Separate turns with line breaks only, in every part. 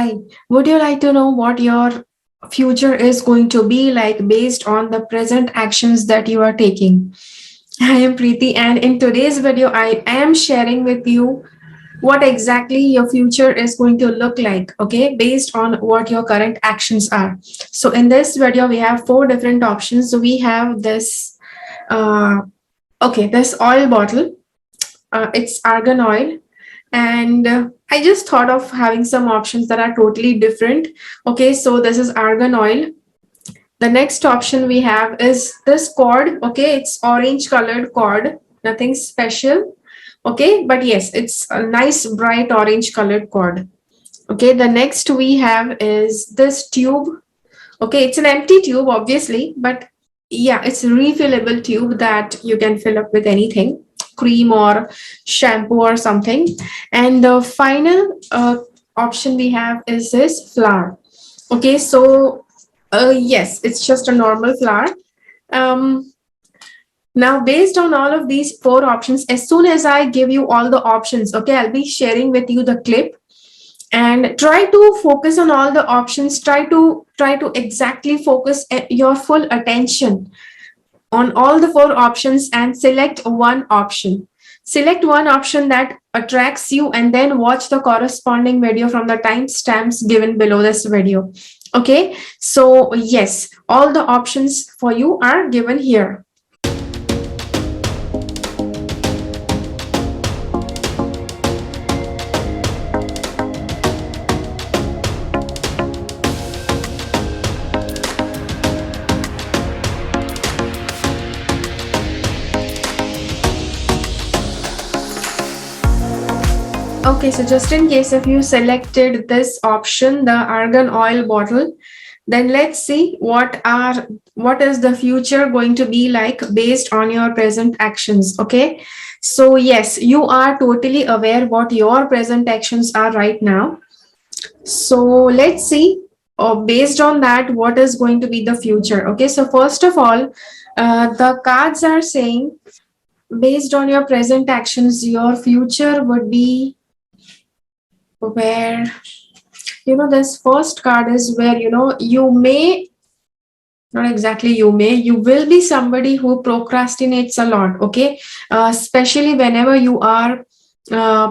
Hi, would you like to know what your future is going to be like based on the present actions that you are taking? I am Preeti, and in today's video, I am sharing with you what exactly your future is going to look like, okay, based on what your current actions are. So, in this video, we have four different options. So, we have this, this oil bottle, it's argan oil, and I just thought of having some options that are totally different. Okay, so this is argan oil. The next option we have is this cord. Okay, it's orange colored cord, nothing special. Okay, but yes, it's a nice bright orange colored cord. Okay, the next we have is this tube. Okay, it's an empty tube obviously, but yeah, it's a refillable tube that you can fill up with anything, cream or shampoo or something. And the final option we have is this flower. Okay, so yes, it's just a normal flower. um Now, based on all of these four options, as soon as I give you all the options, okay, I'll be sharing with you the clip, and try to focus on all the options. Try to exactly focus your full attention on all the four options and select one option. Select one option that attracts you and then watch the corresponding video from the timestamps given below this video. Okay, so yes, all the options for you are given here. Okay, so just in case if you selected this option, the argan oil bottle, then let's see what is the future going to be like based on your present actions. Okay, so yes, you are totally aware what your present actions are right now. So let's see, based on that, what is going to be the future. Okay, so first of all, the cards are saying based on your present actions, your future would be where, this first card is where, you may, not exactly you may, you will be somebody who procrastinates a lot. Okay, especially whenever you are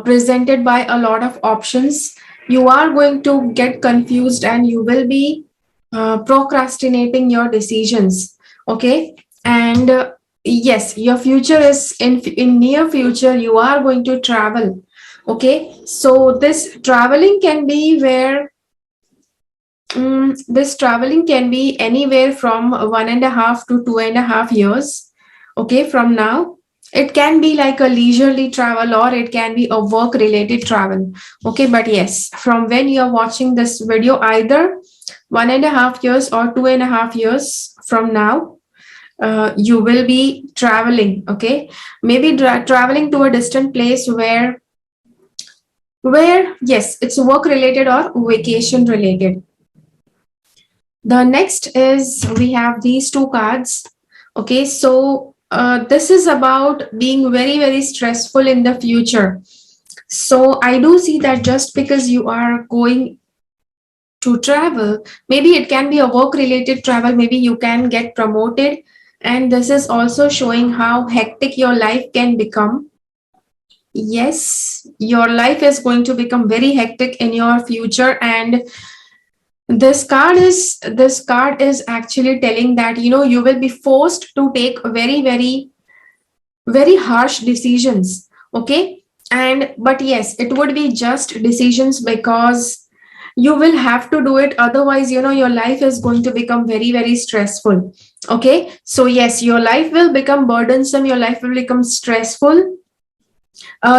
presented by a lot of options, you are going to get confused and you will be procrastinating your decisions. Okay, and yes, your future is in near future you are going to travel. Okay, so this traveling can be where, this traveling can be anywhere from 1.5 to 2.5 years. Okay, from now. It can be like a leisurely travel or it can be a work related travel. Okay, but yes, from when you're watching this video, either 1.5 years or 2.5 years from now, you will be traveling. Okay, maybe traveling to a distant place where yes, it's work related or vacation related. The next is we have these two cards. Okay, so this is about being very, very stressful in the future. So I do see that just because you are going to travel, maybe it can be a work related travel, maybe you can get promoted, and this is also showing how hectic your life can become. Yes, your life is going to become very hectic in your future, and this card is actually telling that you will be forced to take very, very, very harsh decisions. Okay, and but yes, it would be just decisions because you will have to do it, otherwise your life is going to become very, very stressful. Okay, so yes, your life will become burdensome, your life will become stressful.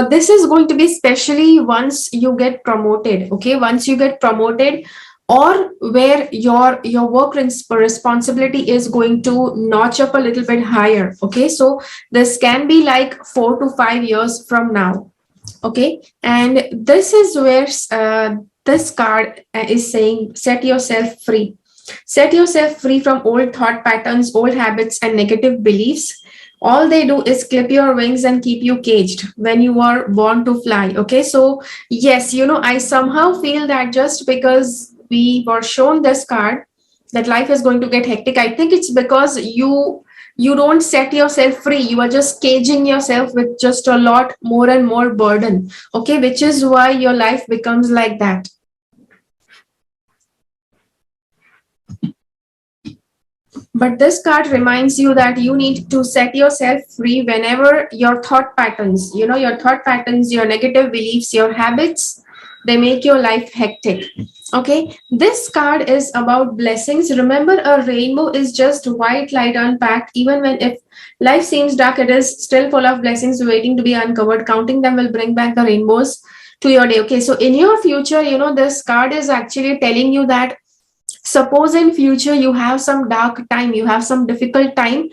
This is going to be especially once you get promoted. Okay, once you get promoted, or where your work responsibility is going to notch up a little bit higher. Okay, so this can be like 4 to 5 years from now. Okay, and this is where this card is saying set yourself free. Set yourself free from old thought patterns, old habits, and negative beliefs. All they do is clip your wings and keep you caged when you are born to fly. Okay, so yes, I somehow feel that just because we were shown this card that life is going to get hectic, I think it's because you don't set yourself free. You are just caging yourself with just a lot more and more burden. Okay, which is why your life becomes like that. But this card reminds you that you need to set yourself free whenever your thought patterns, your thought patterns, your negative beliefs, your habits, they make your life hectic. Okay, this card is about blessings. Remember, a rainbow is just white light unpacked. Even when if life seems dark, it is still full of blessings waiting to be uncovered. Counting them will bring back the rainbows to your day. Okay, so in your future, this card is actually telling you that suppose in future you have some dark time, you have some difficult time,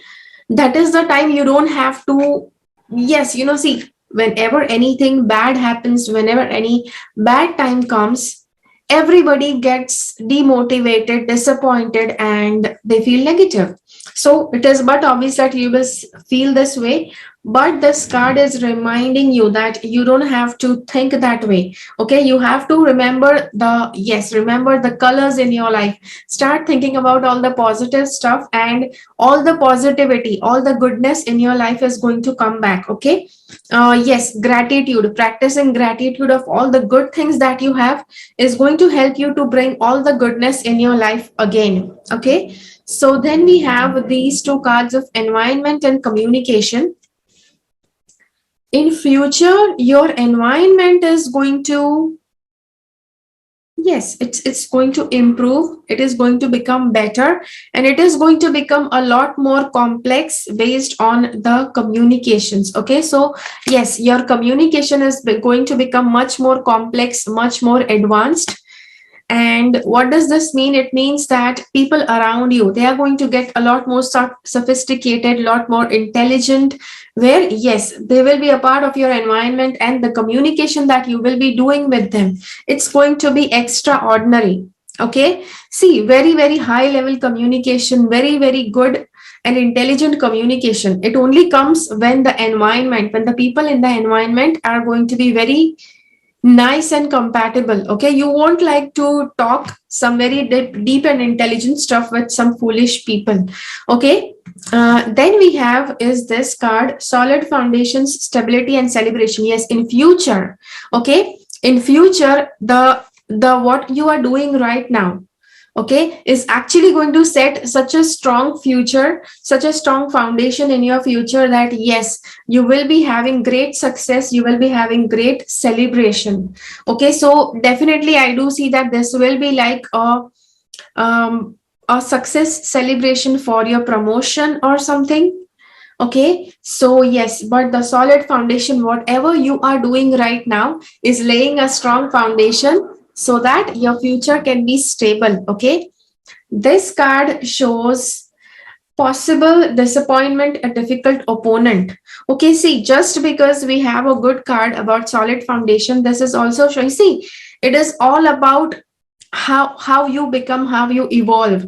that is the time you don't have to, yes, see, whenever anything bad happens, whenever any bad time comes, everybody gets demotivated, disappointed, and they feel negative. So it is but obvious that you will feel this way, but this card is reminding you that you don't have to think that way. Okay, you have to remember remember the colors in your life. Start thinking about all the positive stuff, and all the positivity, all the goodness in your life is going to come back. Okay, yes, gratitude, practicing gratitude of all the good things that you have is going to help you to bring all the goodness in your life again. Okay, so then we have these two cards of environment and communication. In future, your environment is going to, yes, it's going to improve, it is going to become better, and it is going to become a lot more complex based on the communications. Okay, so yes, your communication is going to become much more complex, much more advanced. And what does this mean? It means that people around you, they are going to get a lot more sophisticated, a lot more intelligent, where yes, they will be a part of your environment, and the communication that you will be doing with them, it's going to be extraordinary. Okay, see, very, very high level communication, very, very good and intelligent communication, it only comes when the people in the environment are going to be very nice and compatible. Okay, you won't like to talk some very deep and intelligent stuff with some foolish people. Okay, then we have is this card, solid foundations, stability, and celebration. Yes, in future, okay, in future, the what you are doing right now, okay, is actually going to set such a strong future, such a strong foundation in your future, that yes, you will be having great success, you will be having great celebration. Okay, so definitely I do see that this will be like a success celebration for your promotion or something. Okay, so yes, but the solid foundation, whatever you are doing right now, is laying a strong foundation so that your future can be stable. Okay, this card shows possible disappointment, a difficult opponent. Okay, see, just because we have a good card about solid foundation, this is also showing, see, it is all about how you become, how you evolve.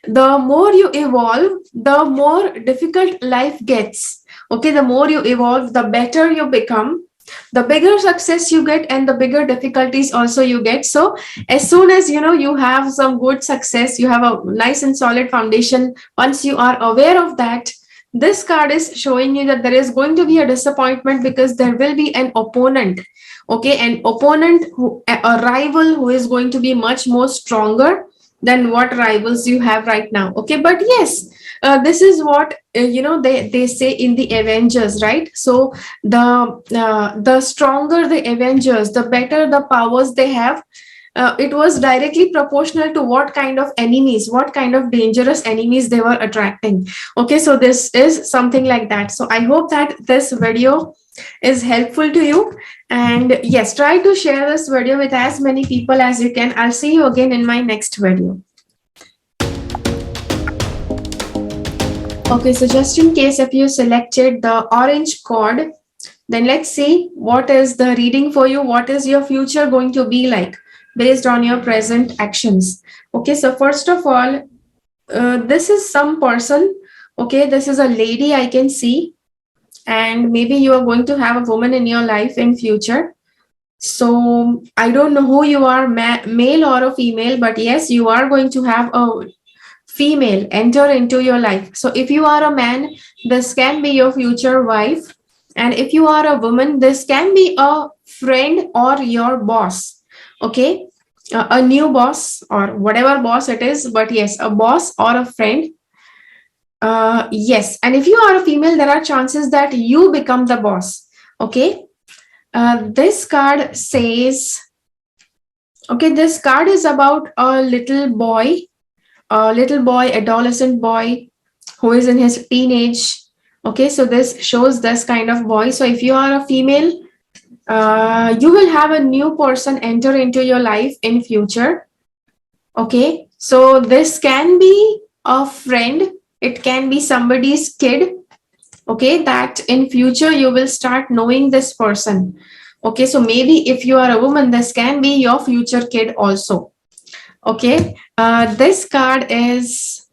The more you evolve, the more difficult life gets. Okay, the more you evolve, the better you become, the bigger success you get, and the bigger difficulties also you get. So as soon as you have some good success, you have a nice and solid foundation, once you are aware of that, this card is showing you that there is going to be a disappointment because there will be an opponent. Okay, an opponent, a rival who is going to be much more stronger than what rivals you have right now. Okay, but yes, this is what they say in the Avengers, right? So the stronger the Avengers, the better the powers they have. It was directly proportional to what kind of enemies, what kind of dangerous enemies they were attracting. Okay, so this is something like that. So I hope that this video is helpful to you, and yes, try to share this video with as many people as you can. I'll see you again in my next video. Okay, so just in case if you selected the orange chord, then let's see what is the reading for you. What is your future going to be like based on your present actions? Okay, so first of all, this is some person. Okay, this is a lady I can see, and maybe you are going to have a woman in your life in future. So I don't know who you are, male or a female, but yes, you are going to have a female enter into your life. So if you are a man, this can be your future wife. And if you are a woman, this can be a friend or your boss. Okay. A new boss or whatever boss it is, but yes, a boss or a friend. Yes. And if you are a female, there are chances that you become the boss. Okay. This card says, okay, this card is about a little boy, adolescent boy who is in his teenage. Okay, so this shows this kind of boy. So if you are a female, you will have a new person enter into your life in future. Okay, so this can be a friend, it can be somebody's kid. Okay, that in future you will start knowing this person. Okay, so maybe if you are a woman, this can be your future kid also. Okay, this card is,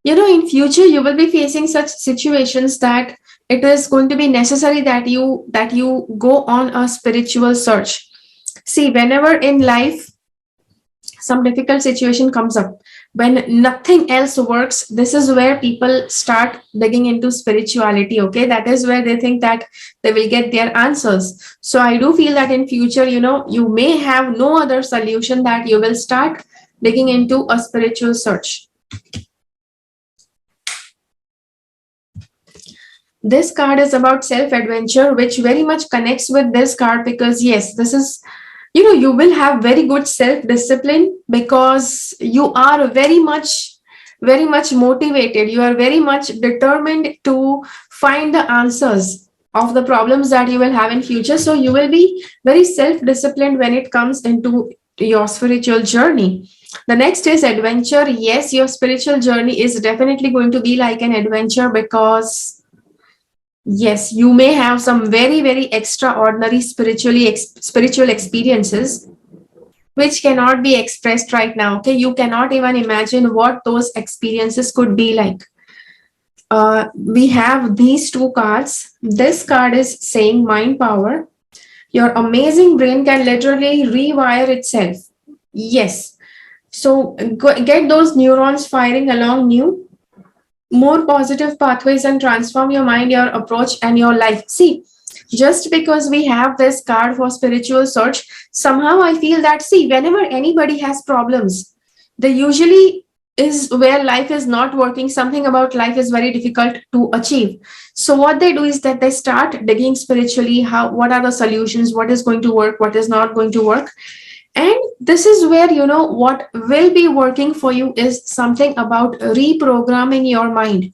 in future you will be facing such situations that it is going to be necessary that you go on a spiritual search. See, whenever in life some difficult situation comes up, when nothing else works, this is where people start digging into spirituality. Okay, that is where they think that they will get their answers. So I do feel that in future, you may have no other solution, that you will start digging into a spiritual search. This card is about self-adventure, which very much connects with this card, because yes, this is, you will have very good self-discipline, because you are very much motivated. You are very much determined to find the answers of the problems that you will have in future. So you will be very self-disciplined when it comes into your spiritual journey. The next is adventure. Yes, your spiritual journey is definitely going to be like an adventure, because yes, you may have some very, very extraordinary spiritual experiences which cannot be expressed right now. Okay, you cannot even imagine what those experiences could be like. We have these two cards. This card is saying mind power. Your amazing brain can literally rewire itself. Yes. So get those neurons firing along new, more positive pathways, and transform your mind, your approach, and your life. See, just because we have this card for spiritual search, somehow I feel that, see, whenever anybody has problems, they usually is where life is not working, something about life is very difficult to achieve. So what they do is that they start digging spiritually, what are the solutions, what is going to work, what is not going to work. And this is where, what will be working for you is something about reprogramming your mind.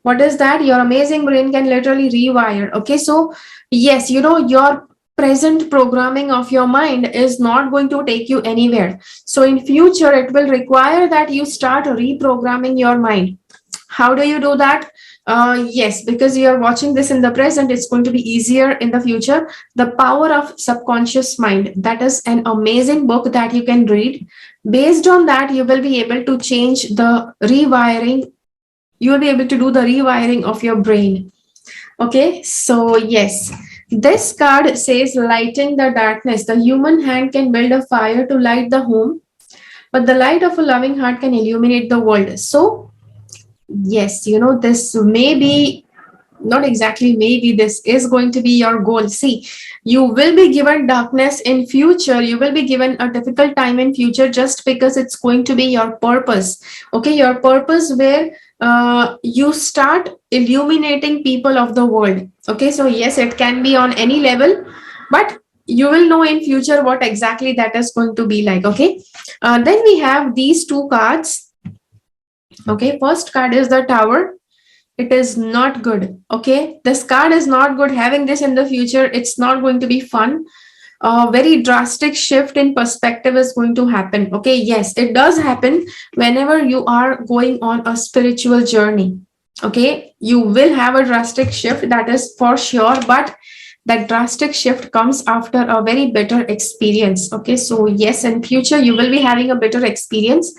What is that? Your amazing brain can literally rewire. Okay, so yes, your present programming of your mind is not going to take you anywhere. So in future, it will require that you start reprogramming your mind. How do you do that? Yes, because you are watching this in the present, it's going to be easier in the future. The Power of Subconscious Mind. That is an amazing book that you can read. Based on that, you will be able to change the rewiring. You will be able to do the rewiring of your brain. Okay, so yes, this card says lighting the darkness. The human hand can build a fire to light the home, but the light of a loving heart can illuminate the world. So yes, this may be, not exactly maybe, this is going to be your goal. See, you will be given darkness in future, you will be given a difficult time in future, just because it's going to be your purpose. Okay, your purpose, where you start illuminating people of the world. Okay, so yes, it can be on any level, but you will know in future what exactly that is going to be like. Okay, then we have these two cards. Okay, first card is the Tower. It is not good. Okay, this card is not good. Having this in the future, it's not going to be fun. A very drastic shift in perspective is going to happen. Okay, yes, it does happen whenever you are going on a spiritual journey. Okay, you will have a drastic shift, that is for sure, but that drastic shift comes after a very better experience. Okay, so yes, in future you will be having a better experience.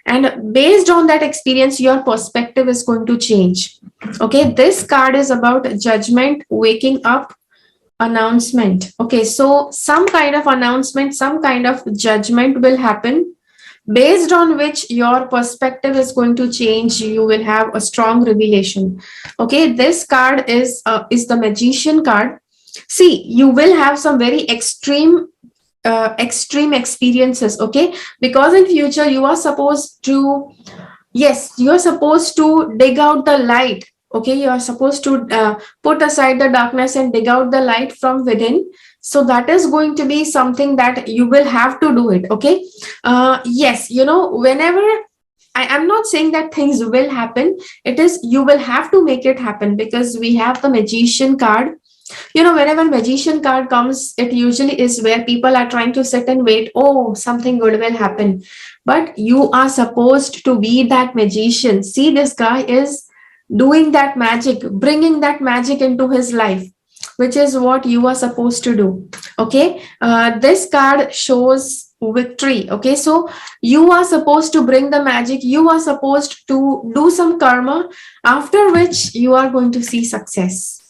and based on that experience, your perspective is going to change. Okay, this card is about judgment, waking up, announcement. Okay, so some kind of announcement, some kind of judgment will happen, based on which your perspective is going to change. You will have a strong revelation. Okay, this card is the Magician card. See, you will have some very extreme experiences. Okay, because in future you are supposed to, yes, you are supposed to dig out the light. Okay, you are supposed to put aside the darkness and dig out the light from within. So that is going to be something that you will have to do it. Okay, yes, whenever I'm not saying that things will happen, it is you will have to make it happen, because we have the Magician card. Whenever Magician card comes, it usually is where people are trying to sit and wait, oh, something good will happen. But you are supposed to be that magician. See, this guy is doing that magic, bringing that magic into his life, which is what you are supposed to do. Okay, this card shows victory. Okay, so you are supposed to bring the magic, you are supposed to do some karma, after which you are going to see success.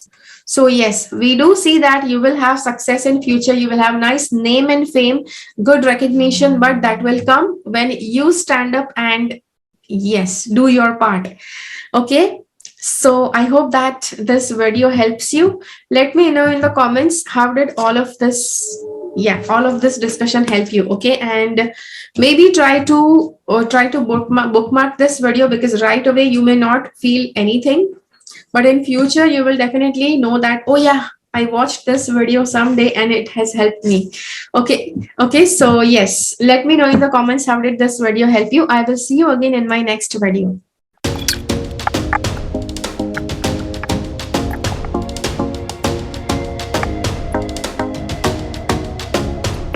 So yes, we do see that you will have success in future. You will have nice name and fame, good recognition, but that will come when you stand up and, yes, do your part. Okay, so I hope that this video helps you. Let me know in the comments, how did all of this, all of this discussion help you. Okay, and maybe try to bookmark this video, because right away you may not feel anything, but in future you will definitely know that, oh yeah, I watched this video someday and it has helped me. Okay, so yes, let me know in the comments, how did this video help you. I will see you again in my next video.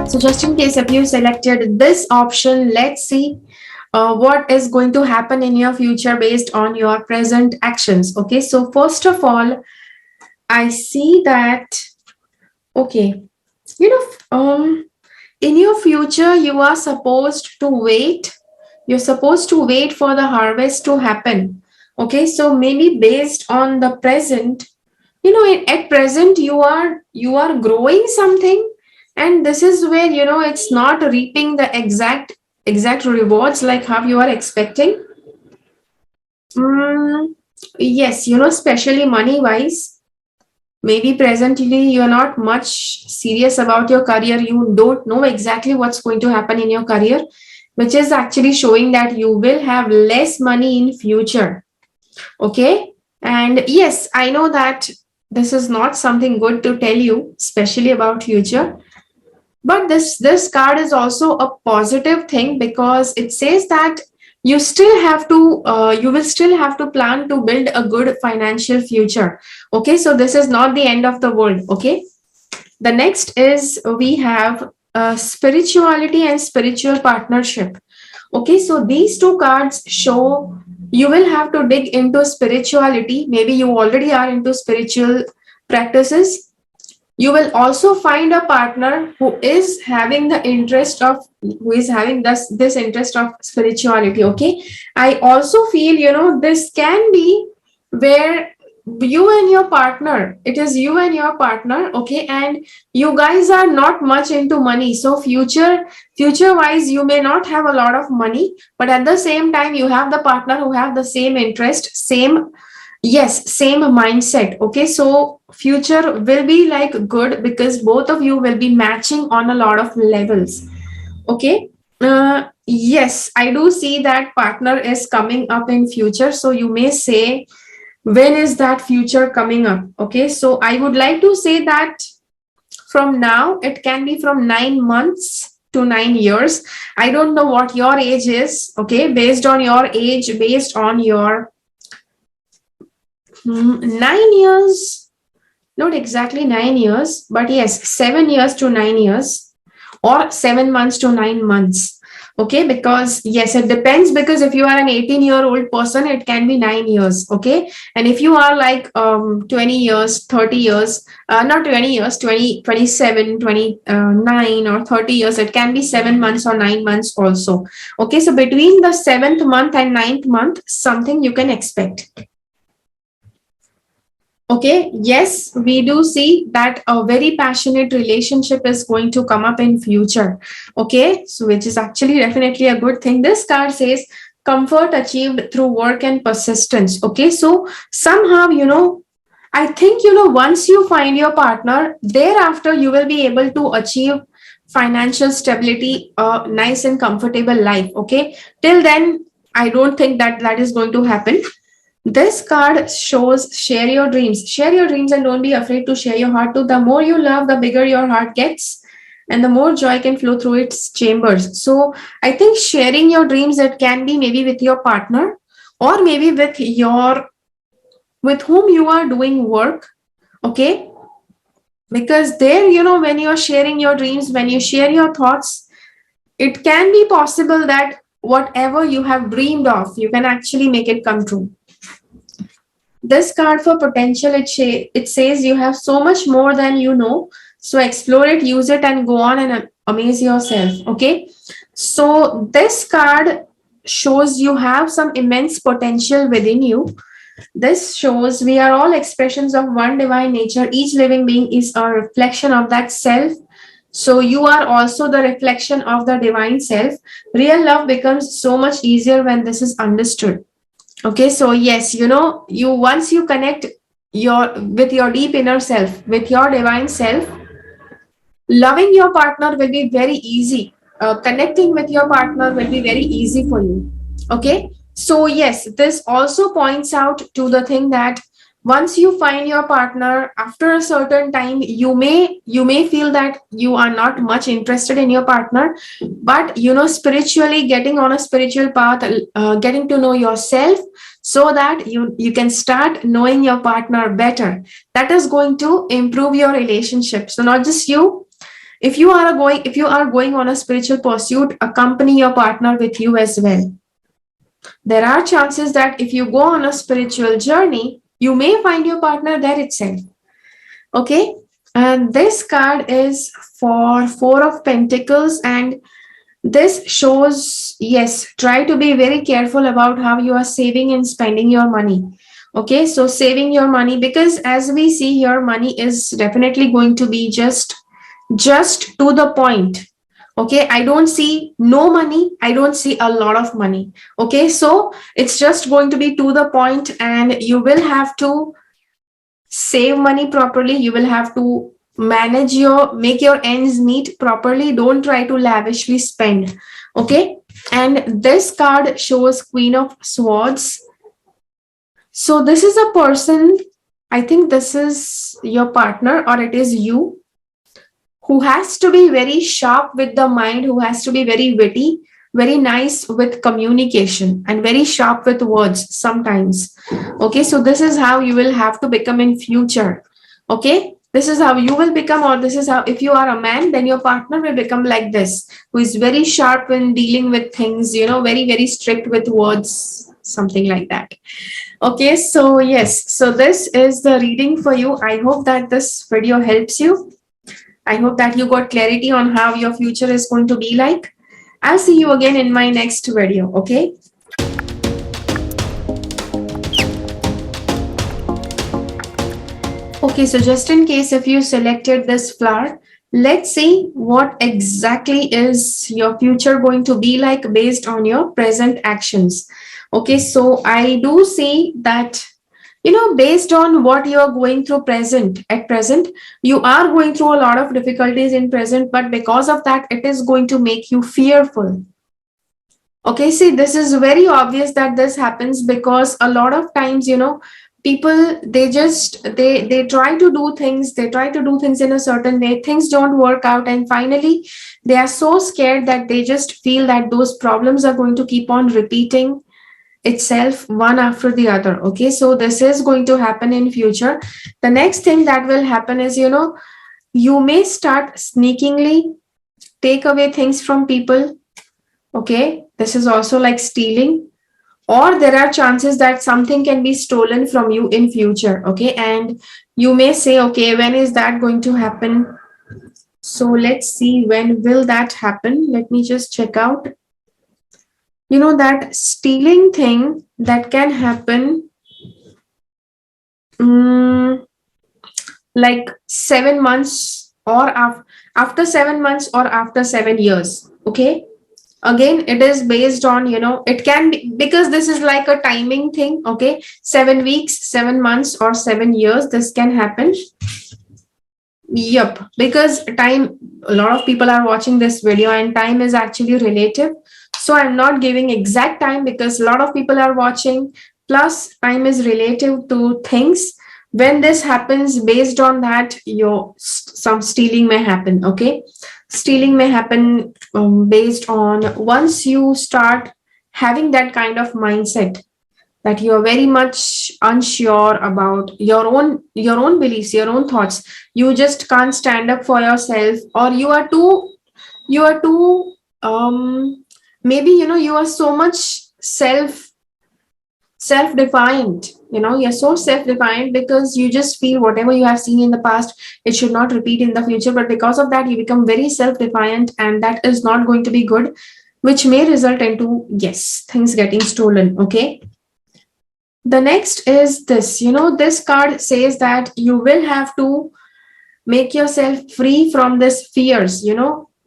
So just in case if you selected this option, let's see what is going to happen in your future based on your present actions. Okay, so first of all, I see that, okay, in your future, you are supposed to wait. You're supposed to wait for the harvest to happen. Okay, so maybe based on the present, at present you are growing something, and this is where it's not reaping the exact rewards like how you are expecting. Yes, especially money wise, maybe presently you're not much serious about your career. You don't know exactly what's going to happen in your career, which is actually showing that you will have less money in future. Okay, and yes, I know that this is not something good to tell you, especially about future. But this card is also a positive thing, because it says that you will still have to plan to build a good financial future. Okay, so this is not the end of the world. Okay, the next is we have spirituality and spiritual partnership. Okay, so these two cards show you will have to dig into spirituality. Maybe you already are into spiritual practices. You will also find a partner who is having this interest of spirituality. Okay, I also feel this can be where you and your partner, it is you and your partner, okay, and you guys are not much into money. So future wise, you may not have a lot of money, but at the same time you have the partner who have the same interest, same mindset. Okay, so future will be like good, because both of you will be matching on a lot of levels. Okay, yes, I do see that partner is coming up in future. So you may say, when is that future coming up? Okay, so I would like to say that from now, it can be from 9 months to 9 years. I don't know what your age is. Okay, based on your age, based on your 9 years, not exactly 9 years, but yes, 7 years to 9 years, or 7 months to 9 months. Okay, because yes, it depends, because if you are an 18-year-old person, it can be 9 years. Okay, and if you are like 20 years, 30 years, not 20 years, 20, 27, 29 or 30 years, it can be 7 months or 9 months also. Okay, so between the 7th month and 9th month, something you can expect. Okay, yes, we do see that a very passionate relationship is going to come up in future. Okay, so which is actually definitely a good thing. This card says comfort achieved through work and persistence. Okay, so somehow, I think, once you find your partner, thereafter you will be able to achieve financial stability, a nice and comfortable life. Okay, till then, I don't think that that is going to happen. This card shows share your dreams. Share your dreams and don't be afraid to share your heart too. The more you love, the bigger your heart gets and the more joy can flow through its chambers. So I think sharing your dreams, it can be maybe with your partner or maybe with whom you are doing work. Okay. Because there, when you're sharing your dreams, when you share your thoughts, it can be possible that whatever you have dreamed of, you can actually make it come true. This card for potential, it says you have so much more than you know. So explore it, use it, and go on and amaze yourself. Okay. So this card shows you have some immense potential within you. This shows we are all expressions of one divine nature. Each living being is a reflection of that self. So you are also the reflection of the divine self. Real love becomes so much easier when this is understood. Okay, so yes, you once you connect with your deep inner self, with your divine self, loving your partner will be very easy. Connecting with your partner will be very easy for you. Okay, so yes, this also points out to the thing that once you find your partner, after a certain time, you may feel that you are not much interested in your partner, but spiritually getting on a spiritual path, getting to know yourself, so that you can start knowing your partner better. That is going to improve your relationship. So not just you, if you are going on a spiritual pursuit, accompany your partner with you as well. There are chances that if you go on a spiritual journey, you may find your partner there itself. Okay, and this card is for Four of Pentacles, and this shows, yes, try to be very careful about how you are saving and spending your money. Okay, so saving your money, because as we see here, money is definitely going to be just to the point. Okay, I don't see no money, I don't see a lot of money. Okay, so it's just going to be to the point, and you will have to save money properly. You will have to make your ends meet properly. Don't try to lavishly spend. Okay, and this card shows Queen of Swords. So this is a person, I think this is your partner or it is you, who has to be very sharp with the mind, who has to be very witty, very nice with communication, and very sharp with words sometimes. Okay, so this is how you will have to become in future. Okay, this is how you will become, or this is how, if you are a man, then your partner will become like this, who is very sharp in dealing with things, very, very strict with words, something like that. Okay, so yes, so this is the reading for you. I hope that this video helps you. I hope that you got clarity on how your future is going to be like. I'll see you again in my next video, okay? Okay, so just in case if you selected this flower, let's see what exactly is your future going to be like based on your present actions. Okay, so I do see that based on what you're going through at present, you are going through a lot of difficulties in present, but because of that, it is going to make you fearful. Okay, see, this is very obvious that this happens because a lot of times, people, they try to do things, in a certain way, things don't work out, and finally, they are so scared that they just feel that those problems are going to keep on repeating itself one after the other. Okay, so this is going to happen in future. The next thing that will happen is, you may start sneakingly take away things from people. Okay, this is also like stealing, or there are chances that something can be stolen from you in future. Okay, and you may say, okay, when is that going to happen? So let's see, when will that happen? Let me just check out. That stealing thing that can happen, mm, like 7 months, or after 7 months, or after 7 years. Okay, again, it is based on, it can be, because this is like a timing thing. Okay, 7 weeks, 7 months, or 7 years, this can happen. Yep, because time, a lot of people are watching this video, and time is actually relative. So I'm not giving exact time because a lot of people are watching. Plus, time is relative to things. When this happens, based on that, some stealing may happen. Okay, stealing may happen based on, once you start having that kind of mindset, that you are very much unsure about your own beliefs, your own thoughts. You just can't stand up for yourself, or you are too maybe, you are so much self-defined. You're so self-defined because you just feel whatever you have seen in the past, it should not repeat in the future. But because of that, you become very self-defiant, and that is not going to be good, which may result into, yes, things getting stolen. Okay, the next is this. This card says that you will have to make yourself free from this fears.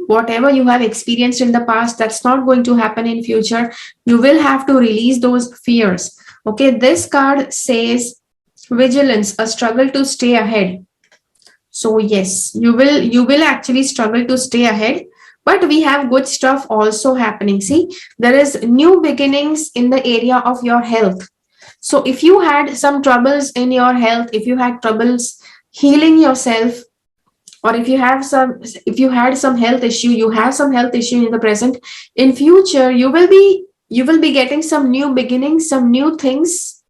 Whatever you have experienced in the past, that's not going to happen in future. You will have to release those fears. Okay, this card says vigilance, a struggle to stay ahead. So yes, you will actually struggle to stay ahead, but we have good stuff also happening. See, there is new beginnings in the area of your health. So if you had some troubles in your health, if you had troubles healing yourself, or if you had some health issue, you have some health issue in the present, in future you will be getting some new beginnings, some new things,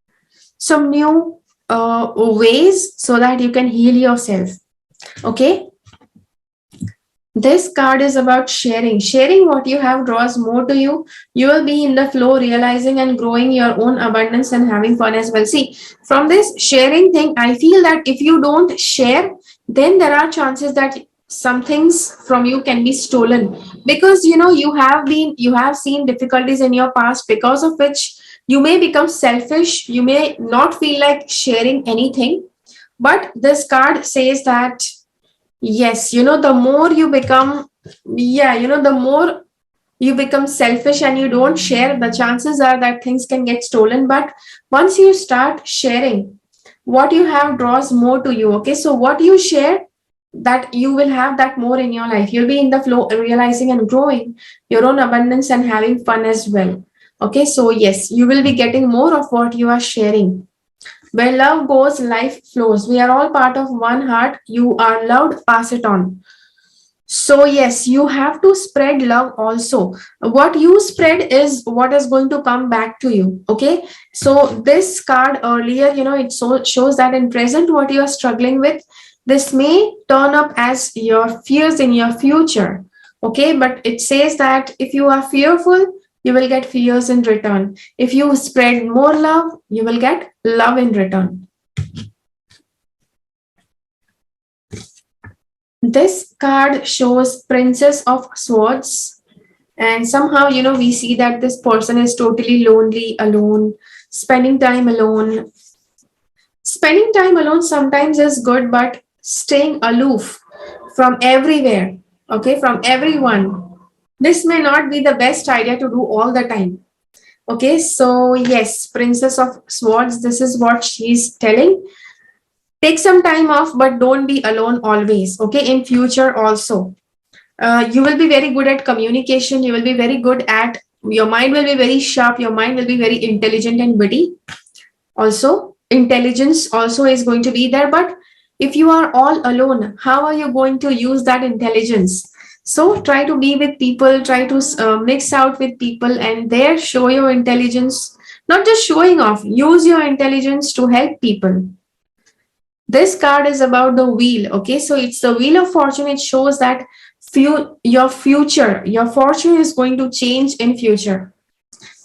some new ways, so that you can heal yourself. Okay, this card is about sharing. Sharing what you have draws more to you. You will be in the flow, realizing and growing your own abundance and having fun as well. See, from this sharing thing, I feel that if you don't share, then there are chances that some things from you can be stolen, because you have seen difficulties in your past, because of which you may become selfish. You may not feel like sharing anything. But this card says that, yes, the more you become, yeah, the more you become selfish and you don't share, the chances are that things can get stolen. But once you start sharing, what you have draws more to you. Okay, so what you share, that you will have that more in your life. You'll be in the flow, realizing and growing your own abundance and having fun as well. Okay, so yes, you will be getting more of what you are sharing. Where love goes, life flows. We are all part of one heart. You are loved, pass it on. So, yes, you have to spread love also. What you spread is what is going to come back to you. Okay. So, this card earlier, it shows that in present, what you are struggling with, this may turn up as your fears in your future. Okay. But it says that if you are fearful, you will get fears in return. If you spread more love, you will get love in return. This card shows Princess of Swords. And somehow, we see that this person is totally lonely, alone, spending time alone. Spending time alone sometimes is good, but staying aloof from everywhere, okay, from everyone, this may not be the best idea to do all the time. Okay, so yes, Princess of Swords, this is what she's telling. Take some time off, but don't be alone always. Okay, in future also. You will be very good at communication. You will be very good at, your mind will be very sharp. Your mind will be very intelligent and witty. Also, intelligence also is going to be there. But if you are all alone, how are you going to use that intelligence? So try to be with people, try to mix out with people, and there show your intelligence. Not just showing off, use your intelligence to help people. This card is about the wheel. Okay, so it's the wheel of fortune. It shows that your future, your fortune is going to change in future.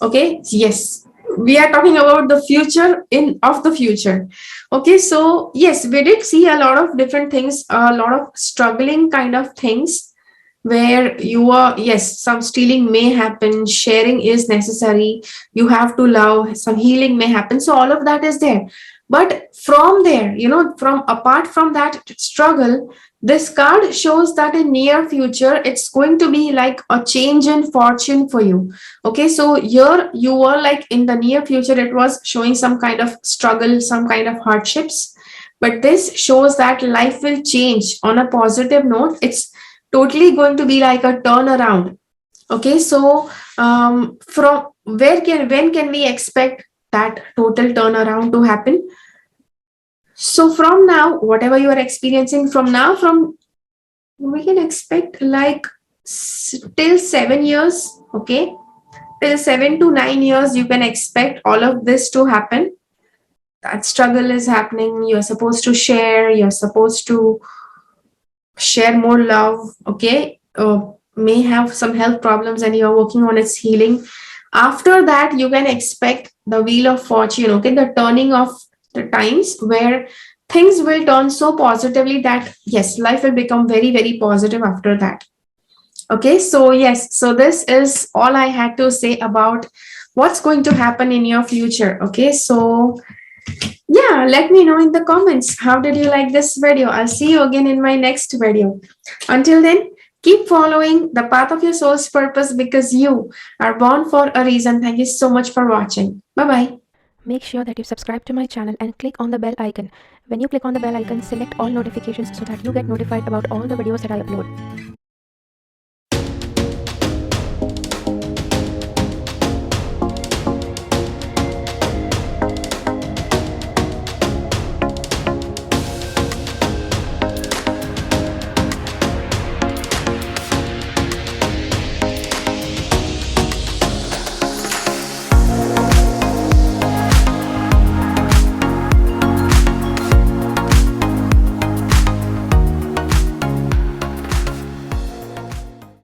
Okay, yes, we are talking about the future in of the future. Okay, so yes, we did see a lot of different things, a lot of struggling kind of things, where you are, yes, some stealing may happen, sharing is necessary, you have to love, some healing may happen, so all of that is there. But from there, from apart from that struggle, this card shows that in near future it's going to be like a change in fortune for you. Okay, so here you were like in the near future, it was showing some kind of struggle, some kind of hardships, but this shows that life will change on a positive note. It's totally going to be like a turnaround. Okay, so from when can we expect that total turnaround to happen? So from now, whatever you are experiencing from now, from we can expect like till 7 years. Okay, till 7 to 9 years, you can expect all of this to happen. That struggle is happening. You're supposed to share. You're supposed to share more love. Okay, may have some health problems and you're working on its healing. After that, you can expect the wheel of fortune. Okay, the turning of the times where things will turn so positively that yes, life will become very, very positive after that. Okay, so yes, so this is all I had to say about what's going to happen in your future. Okay, so yeah, let me know in the comments, how did you like this video? I'll see you again in my next video. Until then, keep following the path of your soul's purpose, because you are born for a reason. Thank you so much for watching. Bye bye.
Make sure that you subscribe to my channel and click on the bell icon. When you click on the bell icon, select all notifications so that you get notified about all the videos that I upload.